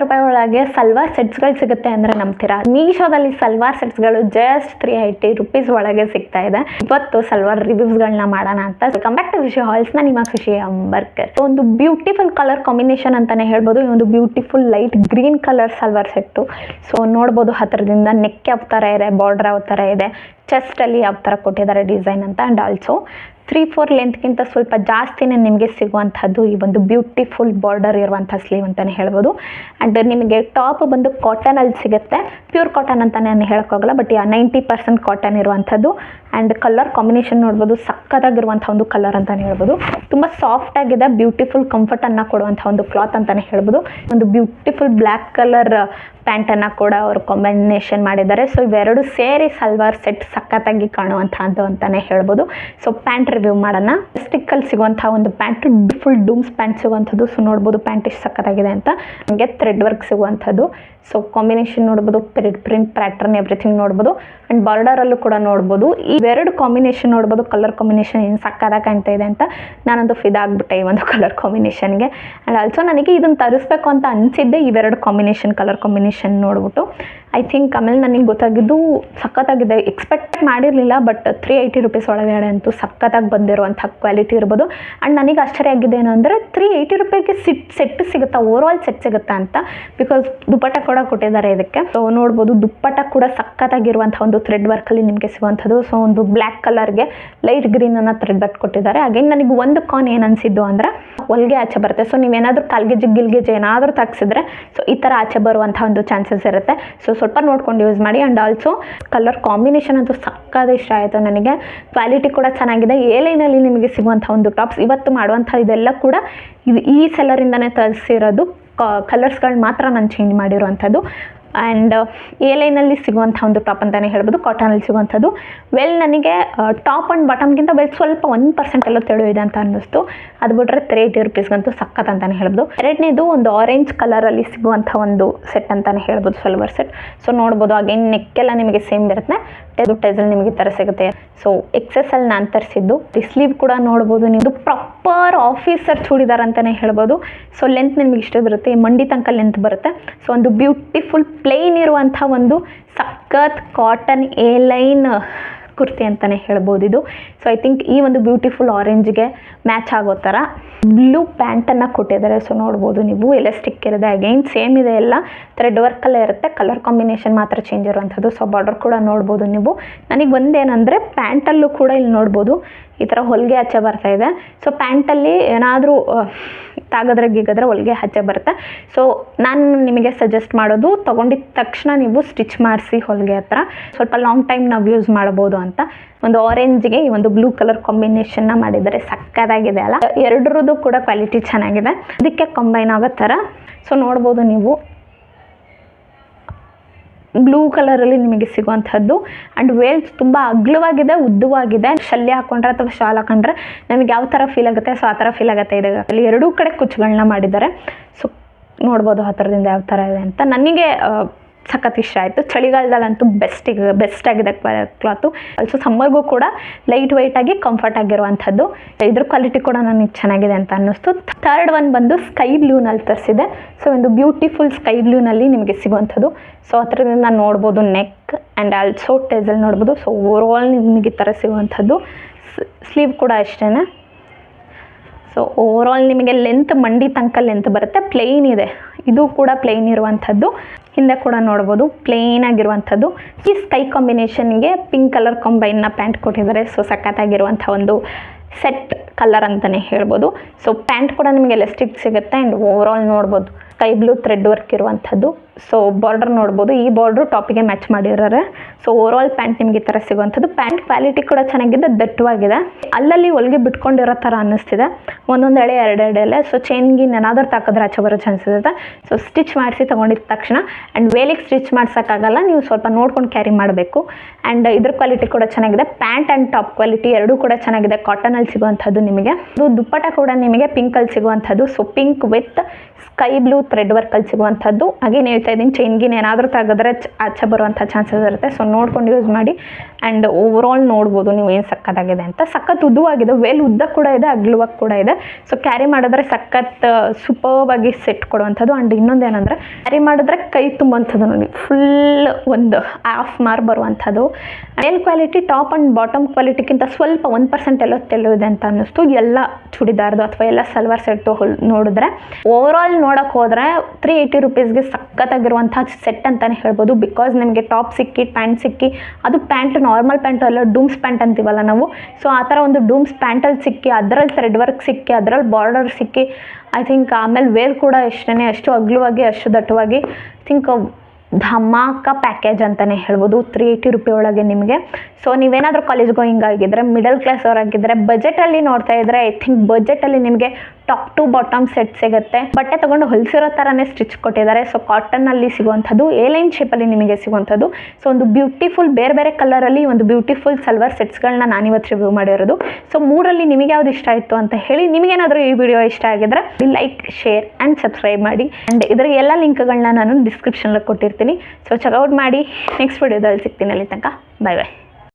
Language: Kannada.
ರೂಪಾಯಿ ಒಳಗೆ ಸಲ್ವಾರ್ ಸೆಟ್ಸ್ಗಳು ಸಿಗುತ್ತೆ ಅಂದರೆ ನಂಬ್ತೀರಾ? ಮೀಶೋದಲ್ಲಿ ಸಲ್ವಾರ್ ಸೆಟ್ಸ್ಗಳು ಜಸ್ಟ್ 380 ರೂಪೀಸ್ ಒಳಗೆ ಸಿಗ್ತಾ ಇದೆ. ಇವತ್ತು ಸಲ್ವಾರ್ ರಿವ್ಯೂಸ್ಗಳನ್ನ ಮಾಡೋಣ ಅಂತ. ಕಮ್ ಬ್ಯಾಕ್ ಟು ಖುಷಿ ಹಾಲ್ಸ್. ನಾನು ನಿಮ್ಮ ಖುಷಿ ಅಂಬರ್ಕರ್. ಒಂದು ಬ್ಯೂಟಿಫುಲ್ ಕಲರ್ ಕಾಂಬಿನೇಷನ್ ಅಂತಾನೆ ಹೇಳ್ಬೋದು. ಈ ಒಂದು beautiful light green colour salwar set. So ನೋಡ್ಬೋದು ಹತ್ತಿರದಿಂದ ನೆಕ್ ಯಾವ ಥರ ಇದೆ, ಬಾರ್ಡರ್ ಯಾವ ಥರ ಇದೆ, ಚೆಸ್ಟಲ್ಲಿ ಯಾವ ಥರ ಕೊಟ್ಟಿದ್ದಾರೆ ಡಿಸೈನ್ ಅಂತ. ಆ್ಯಂಡ್ ಆಲ್ಸೋ 3-4 ಲೆಂತ್ಗಿಂತ ಸ್ವಲ್ಪ ಜಾಸ್ತಿನೇ ನಿಮಗೆ ಸಿಗುವಂಥದ್ದು ಈ ಒಂದು ಬ್ಯೂಟಿಫುಲ್ ಬಾರ್ಡರ್ ಇರುವಂಥ ಸ್ಲೀವ್ ಅಂತಲೇ ಹೇಳ್ಬೋದು. ಆ್ಯಂಡ್ ನಿಮಗೆ ಟಾಪ್ ಬಂದು ಕಾಟನಲ್ಲಿ ಸಿಗುತ್ತೆ. ಪ್ಯೂರ್ ಕಾಟನ್ ಅಂತಲೇ ನಾನು ಹೇಳೋಕ್ಕಾಗಲ್ಲ, ಬಟ್ 90% ಕಾಟನ್ ಇರುವಂಥದ್ದು. ಆ್ಯಂಡ್ ಕಲರ್ ಕಾಂಬಿನೇಷನ್ ನೋಡ್ಬೋದು, ಸಕ್ಕತ್ತಾಗಿರುವಂಥ ಒಂದು ಕಲರ್ ಅಂತಲೇ ಹೇಳ್ಬೋದು. ತುಂಬ ಸಾಫ್ಟಾಗಿದೆ, ಬ್ಯೂಟಿಫುಲ್ ಕಂಫರ್ಟನ್ನು ಕೊಡುವಂಥ ಒಂದು ಕ್ಲಾತ್ ಅಂತಲೇ ಹೇಳ್ಬೋದು. ಒಂದು ಬ್ಯೂಟಿಫುಲ್ ಬ್ಲ್ಯಾಕ್ ಕಲರ್ ಪ್ಯಾಂಟನ್ನು ಕೂಡ ಅವರು ಕಾಂಬಿನೇಷನ್ ಮಾಡಿದ್ದಾರೆ. ಸೊ ಇವೆರಡು ಸೇರಿ ಸಲ್ವಾರ್ ಸೆಟ್ ಸಖತ್ತಾಗಿ ಕಾಣುವಂಥದ್ದು ಅಂತಲೇ ಹೇಳ್ಬೋದು. ಸೊ ಪ್ಯಾಂಟ್ ರಿವ್ಯೂ ಮಾಡೋಣ. ಸ್ಟಿಕ್ಕಲ್ಲಿ ಸಿಗುವಂಥ ಒಂದು ಪ್ಯಾಂಟ್, ಫುಲ್ ಡೂಮ್ಸ್ ಪ್ಯಾಂಟ್ ಸಿಗುವಂಥದ್ದು. ಸೊ ನೋಡ್ಬೋದು ಪ್ಯಾಂಟ್ ಎಷ್ಟು ಸಖತ್ತಾಗಿದೆ ಅಂತ. ನಮಗೆ ಥ್ರೆಡ್ ವರ್ಕ್ ಸಿಗುವಂಥದ್ದು. ಸೊ ಕಾಂಬಿನೇಷನ್ ನೋಡ್ಬೋದು, ಪ್ರಿಂಟ್ ಪ್ಯಾಟರ್ನ್ ಎವ್ರಿಥಿಂಗ್ ನೋಡ್ಬೋದು. ಆ್ಯಂಡ್ ಬಾರ್ಡರಲ್ಲೂ ಕೂಡ ನೋಡ್ಬೋದು. ಇವೆರಡು ಕಾಂಬಿನೇಷನ್ ನೋಡ್ಬೋದು, ಕಲರ್ ಕಾಂಬಿನೇಷನ್ ಏನು ಸಕ್ಕತ್ತಾಗಿ ಕಾಣ್ತಾ ಇದೆ ಅಂತ. ನಾನಂತೂ ಫಿದಾ ಆಗಿಬಿಟ್ಟೆ ಈ ಒಂದು ಕಲರ್ ಕಾಂಬಿನೇಷನ್ಗೆ. ಆ್ಯಂಡ್ ಆಲ್ಸೋ ನನಗೆ ಇದನ್ನು ತರಿಸ್ಬೇಕು ಅಂತ ಅನಿಸಿದ್ದೆ ಇವೆರಡು ಕಾಂಬಿನೇಷನ್, ಕಲರ್ ಕಾಂಬಿನೇಷನ್ ನೋಡ್ಬಿಟ್ಟು. ಐ ಥಿಂಕ್ ಆಮೇಲೆ ನನಗೆ ಗೊತ್ತಾಗಿದ್ದು ಸಖತ್ತಾಗಿದೆ. ಎಕ್ಸ್ಪೆಕ್ಟ್ ಮಾಡಿರಲಿಲ್ಲ, ಬಟ್ 380 ರೂಪೀಸ್ ಒಳಗಡೆ ಅಂತೂ ಸಖತ್ತಾಗಿ ಬಂದಿರುವಂಥ ಕ್ವಾಲಿಟಿ ಇರ್ಬೋದು. ಆ್ಯಂಡ್ ನನಗೆ ಆಶ್ಚರ್ಯ ಆಗಿದೆ ಏನಂದರೆ 380 ರೂಪಾಯಿಗೆ ಸೆಟ್ ಸಿಗುತ್ತಾ, ಓವರಾಲ್ ಸೆಟ್ ಸಿಗುತ್ತಾ ಅಂತ. ಬಿಕಾಸ್ ದುಪ್ಪಟ್ಟ ಕೂಡ ಕೊಟ್ಟಿದ್ದಾರೆ ಇದಕ್ಕೆ. ಸೊ ನೋಡ್ಬೋದು ದುಪ್ಪಟ್ಟ ಕೂಡ ಸಖತ್ತಾಗಿರುವಂಥ ಒಂದು ಥ್ರೆಡ್ ವರ್ಕಲ್ಲಿ ನಿಮಗೆ ಸಿಗುವಂಥದ್ದು. ಸೊ ಒಂದು ಬ್ಲ್ಯಾಕ್ ಕಲರ್ಗೆ ಲೈಟ್ ಗ್ರೀನನ್ನು ಥ್ರೆಡ್ ವರ್ಕ್ ಕೊಟ್ಟಿದ್ದಾರೆ. ಅಗೇನ್ ನನಗೆ ಒಂದು ಕಾನ್ ಏನು ಅನಿಸಿದ್ದು ಅಂದರೆ ಹೊಲಿಗೆ ಆಚೆ ಬರುತ್ತೆ. ಸೊ ನೀವೇನಾದರೂ ಕಾಲ್ಗೆಜ್ ಗಿಲ್ಗೆಜ್ ಏನಾದರೂ ತಾಗಿಸಿದ್ರೆ ಸೊ ಈ ಥರ ಆಚೆ ಬರುವಂಥ ಒಂದು ಚಾನ್ಸಸ್ ಇರುತ್ತೆ. ಸೊ ಸ್ವಲ್ಪ ನೋಡ್ಕೊಂಡು ಯೂಸ್ ಮಾಡಿ. ಆ್ಯಂಡ್ ಆಲ್ಸೋ ಕಲರ್ ಕಾಂಬಿನೇಷನ್ ಅಂತೂ ಸಕ್ಕತ್ತಾಗಿ ಇಷ್ಟ ಆಯಿತು ನನಗೆ. ಕ್ವಾಲಿಟಿ ಕೂಡ ಚೆನ್ನಾಗಿದೆ. ಲೈನಲ್ಲಿ ನಿಮಗೆ ಸಿಗುವಂಥ ಒಂದು ಟಾಪ್ಸ್ ಇವತ್ತು ಮಾಡುವಂಥ ಇದೆಲ್ಲ ಕೂಡ ಈ ಸೆಲ್ಲರಿಂದನೇ ತರಿಸಿರೋದು. ಕಲರ್ಸ್ಗಳು ಮಾತ್ರ ನಾನು ಚೇಂಜ್ ಮಾಡಿರುವಂಥದ್ದು. ಆ್ಯಂಡ್ ಲೈನಲ್ಲಿ ಸಿಗುವಂಥ ಒಂದು ಟಾಪ್ ಅಂತಲೇ ಹೇಳ್ಬೋದು, ಕಾಟನಲ್ಲಿ ಸಿಗುವಂಥದ್ದು. ನನಗೆ ಟಾಪ್ ಆ್ಯಂಡ್ ಬಾಟಮ್ಗಿಂತ ಸ್ವಲ್ಪ 1% ಎಲ್ಲ ತೆಳು ಇದೆ ಅಂತ ಅನ್ನಿಸ್ತು. ಅದು ಬಿಟ್ಟರೆ 380 ರೂಪೀಸ್ಗಂತೂ ಸಖತ್ ಅಂತಲೇ ಹೇಳ್ಬೋದು. ಎರಡನೇದು ಒಂದು ಆರೆಂಜ್ ಕಲರಲ್ಲಿ ಸಿಗುವಂಥ ಒಂದು ಸೆಟ್ ಅಂತಲೇ ಹೇಳ್ಬೋದು, ಸಲ್ವಾರ್ ಸೆಟ್. ಸೊ ನೋಡ್ಬೋದು ಅಗೇನ್ ನೆಕ್ಕೆಲ್ಲ ನಿಮಗೆ ಸೇಮ್ ಬರುತ್ತೆ. ಟೈಸಲ್ ನಿಮಗೆ ಥರ ಸಿಗುತ್ತೆ. ಸೊ XSL ನಾನು ತರಿಸಿದ್ದು. ಸ್ಲೀವ್ ಕೂಡ ನೋಡ್ಬೋದು ನೀವು, ಪ್ರಾಪರ್ ಆಫೀಸರ್ ಚೂಡಿದಾರ್ ಅಂತಲೇ ಹೇಳ್ಬೋದು. ಸೊ ಲೆಂತ್ ನಿಮಗೆ ಇಷ್ಟ ಬರುತ್ತೆ, ಮಂಡಿ ತನಕ ಲೆಂತ್ ಬರುತ್ತೆ. ಸೊ ಒಂದು ಬ್ಯೂಟಿಫುಲ್ ಪ್ಲೇನ್ ಇರುವಂಥ ಒಂದು ಸಖತ್ ಕಾಟನ್ ಲೈನ್ ಕುರ್ತಿ ಅಂತಲೇ ಹೇಳ್ಬೋದು ಇದು. ಸೊ ಐ ಥಿಂಕ್ ಈ ಒಂದು ಬ್ಯೂಟಿಫುಲ್ ಆರೆಂಜ್ಗೆ ಮ್ಯಾಚ್ ಆಗೋ ಥರ ಬ್ಲೂ ಪ್ಯಾಂಟನ್ನು ಕೊಟ್ಟಿದ್ದಾರೆ. ಸೊ ನೋಡ್ಬೋದು ನೀವು, ಎಲಾಸ್ಟಿಕ್ ಇರುತ್ತೆ. ಅಗೈನ್ ಸೇಮ್ ಇದೆ, ಎಲ್ಲ ಥ್ರೆಡ್ ವರ್ಕಲ್ಲೇ ಇರುತ್ತೆ. ಕಲರ್ ಕಾಂಬಿನೇಷನ್ ಮಾತ್ರ ಚೇಂಜ್ ಇರುವಂಥದ್ದು. ಸೊ ಬಾರ್ಡರ್ ಕೂಡ ನೋಡ್ಬೋದು ನೀವು. ನನಗೆ ಒಂದೇನಂದರೆ ಪ್ಯಾಂಟಲ್ಲೂ ಕೂಡ ಇಲ್ಲಿ ನೋಡ್ಬೋದು ಈ ಥರ ಹೊಲಿಗೆ ಆಚೆ ಬರ್ತಾ ಇದೆ. ಸೊ ಪ್ಯಾಂಟಲ್ಲಿ ಏನಾದರೂ ತಾಗದ್ರೆ ಗಿಗದ್ರೆ ಹೊಲಿಗೆ ಆಚೆ ಬರುತ್ತೆ. ಸೊ ನಾನು ನಿಮಗೆ ಸಜೆಸ್ಟ್ ಮಾಡೋದು, ತೊಗೊಂಡಿದ್ದ ತಕ್ಷಣ ನೀವು ಸ್ಟಿಚ್ ಮಾಡಿಸಿ ಹೊಲಿಗೆ ಹತ್ರ, ಸ್ವಲ್ಪ ಲಾಂಗ್ ಟೈಮ್ ನಾವು ಯೂಸ್ ಮಾಡ್ಬೋದು ಅಂತ. ಒಂದು ಆರೆಂಜ್ಗೆ ಈ ಒಂದು ಬ್ಲೂ ಕಲರ್ ಕಾಂಬಿನೇಷನ್ನ ಮಾಡಿದ್ದಾರೆ, ಸಕ್ಕತ್ತಾಗಿದೆ ಅಲ್ಲ. ಎರಡರದ್ದು ಕೂಡ ಕ್ವಾಲಿಟಿ ಚೆನ್ನಾಗಿದೆ, ಅದಕ್ಕೆ ಕಂಬೈನ್ ಆಗೋ ಥರ. ಸೊ ನೋಡ್ಬೋದು ನೀವು ಬ್ಲೂ ಕಲರಲ್ಲಿ ನಿಮಗೆ ಸಿಗುವಂಥದ್ದು. ಆ್ಯಂಡ್ ವೇಲ್ಸ್ ತುಂಬ ಅಗ್ಲವಾಗಿದೆ, ಉದ್ದವಾಗಿದೆ. ಶಲ್ಯ ಹಾಕೊಂಡ್ರೆ ಅಥವಾ ಶಾಲ್ ಹಾಕೊಂಡ್ರೆ ನಮಗೆ ಯಾವ ಥರ ಫೀಲ್ ಆಗುತ್ತೆ, ಸೊ ಆ ಥರ ಫೀಲ್ ಆಗುತ್ತೆ. ಇದರಲ್ಲಿ ಎರಡೂ ಕಡೆ ಕುಚ್ಚುಗಳನ್ನ ಮಾಡಿದ್ದಾರೆ. ಸೊ ನೋಡ್ಬೋದು ಹತ್ತಿರದಿಂದ ಯಾವ ಥರ ಇದೆ ಅಂತ. ನನಗೆ ಸಖತ್ ಇಷ್ಟ ಆಯಿತು. ಚಳಿಗಾಲದಲ್ಲಂತೂ ಬೆಸ್ಟ್ ಆಗಿದೆ ಕ್ಲಾತು. ಆಲ್ಸೋ ಸಮ್ಮರ್ಗೂ ಕೂಡ ಲೈಟ್ ವೆಯ್ಟಾಗಿ ಕಂಫರ್ಟ್ ಆಗಿರುವಂಥದ್ದು. ಇದ್ರ ಕ್ವಾಲಿಟಿ ಕೂಡ ನನಗೆ ಚೆನ್ನಾಗಿದೆ ಅಂತ ಅನ್ನಿಸ್ತು. ಥರ್ಡ್ ಒನ್ ಬಂದು ಸ್ಕೈ ಬ್ಲೂನಲ್ಲಿ ತರಿಸಿದೆ. ಸೊ ಒಂದು ಬ್ಯೂಟಿಫುಲ್ ಸ್ಕೈ ಬ್ಲೂನಲ್ಲಿ ನಿಮಗೆ ಸಿಗುವಂಥದ್ದು. ಸೊ ಹತ್ರದಿಂದ ನೋಡ್ಬೋದು ನೆಕ್ ಆ್ಯಂಡ್ ಆಲ್ಸೋ ಟೈಸಲ್ ನೋಡ್ಬೋದು. ಸೊ ಓವರಾಲ್ ನಿಮಗೆ ಈ ಥರ ಸಿಗುವಂಥದ್ದು. ಸ್ಲೀವ್ ಕೂಡ ಅಷ್ಟೇ. ಸೊ ಓವರಾಲ್ ನಿಮಗೆ ಲೆಂತ್ ಮಂಡಿ ತನಕ ಲೆಂತ್ ಬರುತ್ತೆ. ಪ್ಲೇನ್ ಇದೆ, ಇದು ಕೂಡ ಪ್ಲೇನ್ ಇರುವಂಥದ್ದು. ಹಿಂದೆ ಕೂಡ ನೋಡ್ಬೋದು ಪ್ಲೇನ್ ಆಗಿರುವಂಥದ್ದು. ಈ ಸ್ಕೈ ಕಾಂಬಿನೇಷನ್ಗೆ ಪಿಂಕ್ ಕಲರ್ ಕಾಂಬೈನ್ನ ಪ್ಯಾಂಟ್ ಕೊಟ್ಟಿದ್ದಾರೆ. ಸೊ ಸಖತ್ತಾಗಿರುವಂಥ ಒಂದು ಸೆಟ್ ಕಲರ್ ಅಂತಲೇ ಹೇಳ್ಬೋದು. ಸೊ ಪ್ಯಾಂಟ್ ಕೂಡ ನಿಮಗೆ ಎಲಾಸ್ಟಿಕ್ ಸಿಗುತ್ತೆ. ಆ್ಯಂಡ್ ಓವರಾಲ್ ನೋಡ್ಬೋದು ಸ್ಕೈ ಬ್ಲೂ ಥ್ರೆಡ್ ವರ್ಕ್ ಇರುವಂಥದ್ದು. ಸೊ ಬಾರ್ಡರ್ ನೋಡ್ಬೋದು, ಈ ಬಾರ್ಡ್ರು ಟಾಪಿಗೆ ಮ್ಯಾಚ್ ಮಾಡಿದ್ದಾರೆ. ಸೊ ಓವರಾಲ್ ಪ್ಯಾಂಟ್ ನಿಮಗೆ ಈ ಥರ ಸಿಗುವಂಥದ್ದು. ಪ್ಯಾಂಟ್ ಕ್ವಾಲಿಟಿ ಕೂಡ ಚೆನ್ನಾಗಿದೆ, ದಟ್ಟವಾಗಿದೆ. ಅಲ್ಲಲ್ಲಿ ಹೊಲಿಗೆ ಬಿಟ್ಕೊಂಡಿರೋ ಥರ ಅನ್ನಿಸ್ತಿದೆ. ಒಂದೊಂದು ಎಳೆ ಎರಡೆರಡು ಎಳೆ. ಸೊ ಚೈನ್ಗಿನ್ ಏನಾದರೂ ತಾಕಿದ್ರೆ ಆಚೆ ಬರೋ ಚಾನ್ಸಸ್ ಇರುತ್ತೆ. ಸೊ ಸ್ಟಿಚ್ ಮಾಡಿಸಿ ತೊಗೊಂಡಿದ್ದ ತಕ್ಷಣ ಆ್ಯಂಡ್ ವೇಲಿಗೆ ಸ್ಟಿಚ್ ಮಾಡ್ಸೋಕ್ಕಾಗಲ್ಲ, ನೀವು ಸ್ವಲ್ಪ ನೋಡ್ಕೊಂಡು ಕ್ಯಾರಿ ಮಾಡಬೇಕು. ಆ್ಯಂಡ್ ಇದ್ರ ಕ್ವಾಲಿಟಿ ಕೂಡ ಚೆನ್ನಾಗಿದೆ. ಪ್ಯಾಂಟ್ ಆ್ಯಂಡ್ ಟಾಪ್ ಕ್ವಾಲಿಟಿ ಎರಡೂ ಕೂಡ ಚೆನ್ನಾಗಿದೆ. ಕಾಟನಲ್ಲಿ ಸಿಗುವಂಥದ್ದು ನಿಮಗೆ. ಇದು ದುಪ್ಪಟ್ಟ ಕೂಡ ನಿಮಗೆ ಪಿಂಕಲ್ಲಿ ಸಿಗುವಂಥದ್ದು. So pink with sky blue thread ವರ್ಕಲ್ಲಿ ಸಿಗುವಂಥದ್ದು. ಹಾಗೇನು ಹೇಳ್ತಾ ಇದ್ದೀನಿ, ಚೈನ್ಗಿನ ಏನಾದರೂ ತೆಗೆದ್ರೆ ಆಚೆ ಬರುವಂಥ ಚಾನ್ಸಸ್ ಇರುತ್ತೆ. ಸೊ ನೋಡ್ಕೊಂಡು ಯೂಸ್ ಮಾಡಿ. ಆ್ಯಂಡ್ ಓವರಾಲ್ ನೋಡ್ಬೋದು ನೀವು ಏನು ಸಕ್ಕತ್ತಾಗಿದೆ ಅಂತ. ಸಖತ್ ಉದ್ದವಾಗಿದೆ, ವೇಲ್ ಉದ್ದ ಕೂಡ ಇದೆ, ಅಗ್ಲವಾಗಿ ಕೂಡ ಇದೆ. ಸೊ ಕ್ಯಾರಿ ಮಾಡಿದ್ರೆ ಸಖತ್ ಸೂಪರ್ವಾಗಿ ಸೆಟ್ ಕೊಡುವಂಥದ್ದು. ಆ್ಯಂಡ್ ಇನ್ನೊಂದು ಏನಂದರೆ ಕ್ಯಾರಿ ಮಾಡಿದ್ರೆ ಕೈ ತುಂಬುವಂಥದ್ದು ನೋಡಿ, ಫುಲ್ ಒಂದು ಹಾಫ್ ಮಾರ್ ಬರುವಂಥದ್ದು. ಮೇಲ್ ಕ್ವಾಲಿಟಿ ಟಾಪ್ ಆ್ಯಂಡ್ ಬಾಟಮ್ ಕ್ವಾಲಿಟಿಗಿಂತ ಸ್ವಲ್ಪ 1% ಎಲ್ಲೋ ತೆಲುವಿದೆ ಅಂತ ಅನ್ನಿಸ್ತು ಎಲ್ಲ ಚೂಡಿದಾರ್ದು ಅಥವಾ ಎಲ್ಲ ಸಲ್ವಾರ್ ಸೆಟ್ಟು ನೋಡಿದ್ರೆ. ಓವರಾಲ್ ನೋಡೋಕೆ ಹೋದರೆ 380 ರುಪೀಸ್ಗೆ ಸಖತ್ತಾಗಿರುವಂಥ ಸೆಟ್ ಅಂತಲೇ ಹೇಳ್ಬೋದು. ಬಿಕಾಸ್ ನಿಮಗೆ ಟಾಪ್ ಸಿಕ್ಕಿ, ಪ್ಯಾಂಟ್ ಸಿಕ್ಕಿ, ಅದು ಪ್ಯಾಂಟ್ ನಾರ್ಮಲ್ ಪ್ಯಾಂಟು ಅಲ್ಲ, ಡೂಮ್ಸ್ ಪ್ಯಾಂಟ್ ಅಂತೀವಲ್ಲ ನಾವು. ಸೊ ಆ ಥರ ಒಂದು ಡೂಮ್ಸ್ ಪ್ಯಾಂಟಲ್ಲಿ ಸಿಕ್ಕಿ, ಅದರಲ್ಲಿ ಥ್ರೆಡ್ ವರ್ಕ್ ಸಿಕ್ಕಿ, ಅದರಲ್ಲಿ ಬಾರ್ಡರ್ ಸಿಕ್ಕಿ, ಐ ಥಿಂಕ್ ಆಮೇಲೆ ವೇಲ್ ಕೂಡ ಅಷ್ಟು ಅಗ್ಲವಾಗಿ ಅಷ್ಟು ದಟ್ಟವಾಗಿ ಥಿಂಕ್ ಧಮಾಕ ಪ್ಯಾಕೇಜ್ ಅಂತಲೇ ಹೇಳ್ಬೋದು 380 ರೂಪಾಯಿ ಒಳಗೆ ನಿಮಗೆ. ಸೊ ನೀವೇನಾದರೂ ಕಾಲೇಜ್ ಗೋಯಿಂಗ್ ಆಗಿದ್ದರೆ, ಮಿಡಲ್ ಕ್ಲಾಸ್ ಅವರಾಗಿದ್ದರೆ, ಬಜೆಟಲ್ಲಿ ನೋಡ್ತಾ ಇದ್ದರೆ, ಐ ಥಿಂಕ್ ಬಜೆಟಲ್ಲಿ ನಿಮಗೆ ಟಾಪ್ ಟು ಬಾಟಮ್ ಸೆಟ್ ಸಿಗುತ್ತೆ. ಬಟ್ಟೆ ತೊಗೊಂಡು ಹೊಲಿಸಿರೋ ಥರನೇ ಸ್ಟಿಚ್ ಕೊಟ್ಟಿದ್ದಾರೆ. ಸೊ ಕಾಟನ್ನಲ್ಲಿ ಸಿಗುವಂಥದ್ದು, ಲೈನ್ ಶೇಪಲ್ಲಿ ನಿಮಗೆ ಸಿಗುವಂಥದ್ದು. ಸೊ ಒಂದು ಬ್ಯೂಟಿಫುಲ್ ಬೇರೆ ಬೇರೆ ಕಲರಲ್ಲಿ ಒಂದು ಬ್ಯೂಟಿಫುಲ್ ಸಲ್ವಾರ್ ಸೆಟ್ಸ್ಗಳನ್ನ ನಾನಿವತ್ತು ರಿವ್ಯೂ ಮಾಡಿರೋದು. ಸೊ ಮೂರಲ್ಲಿ ನಿಮಗೆ ಯಾವ್ದು ಇಷ್ಟ ಆಯಿತು ಅಂತ ಹೇಳಿ. ನಿಮಗೇನಾದರೂ ಈ ವಿಡಿಯೋ ಇಷ್ಟ ಆಗಿದ್ರೆ ಲೈಕ್, ಶೇರ್ ಆ್ಯಂಡ್ ಸಬ್ಸ್ಕ್ರೈಬ್ ಮಾಡಿ. ಆ್ಯಂಡ್ ಇದರ ಎಲ್ಲ ಲಿಂಕ್ಗಳನ್ನ ನಾನು ಡಿಸ್ಕ್ರಿಪ್ಷನಲ್ಲಿ ಕೊಟ್ಟಿರ್ತೀನಿ. ಸೊ ಚೆಕ್ಔಟ್ ಮಾಡಿ. ನೆಕ್ಸ್ಟ್ ವಿಡಿಯೋದಲ್ಲಿ ಸಿಗ್ತೀನಿ. ಅಲ್ಲಿ ತನಕ ಬಾಯ್ ಬಾಯ್.